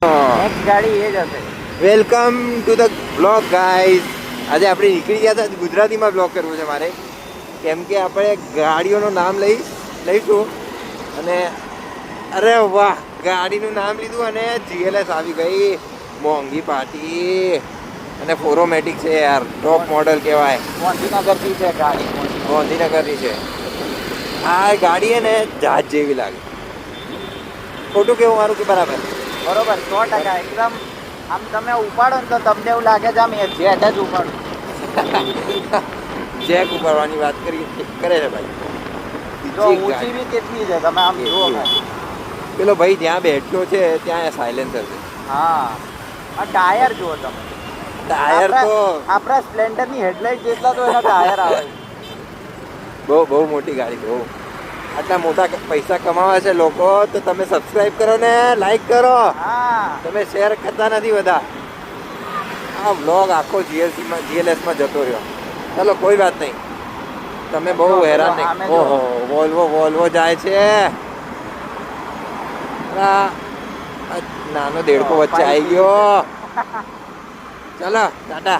Next ગાડી એ જ હશે. Welcome to the blog guys. આજે આપણે નીકળી ગયા હતા, ગુજરાતીમાં બ્લોગ કરવું છે મારે, કેમ કે આપણે ગાડીઓનું નામ લઈશું અને અરે વાહ, ગાડીનું નામ લીધું અને GLS આવી ગઈ, મોંઘી પાર્ટી અને ફોરોમેટિક છે યાર, ટોપ મોડલ કહેવાય. ગાંધીનગરથી છે ગાડી. ગાંધીનગરની છે આ ગાડી, ને જહાજ જેવી લાગે. ખોટું કેવું મારું કે બરાબર? બરોબર, 100% એકદમ. આમ તમે ઉપાડો ને તો તમને એવું લાગે છે આમ જેટ જ ઉપાડો. ચેક ઉપાડવાની વાત કરે છે ભાઈ. જો ઊંચી બી કેટલી છે, તમે આમ જુઓ. પેલો ભાઈ જ્યાં બેઠો છે ત્યાં સાયલેન્સર છે. હા, આ ટાયર જુઓ તમે. ટાયર તો આપણા સ્પ્લેન્ડરની હેડલાઇટ જેટલા તો એના ટાયર આવે. બહુ મોટી ગાડી, બહુ. આટલા મોટા પૈસા કમાવા છે લોકો, તો તમે સબસ્ક્રાઇબ કરો ને લાઈક કરો. હા, તમે શેર કરતા નથી બધા. આ વ્લોગ આખો GLSમાં જતો રહ્યો. ચાલો કોઈ વાત નહીં, તમે બહુ હેરાન નહીં. ઓહો, વોલ્વો જાય છે. નાનો દેડકો વચ્ચે આવી ગયો. ચાલો ટાટા.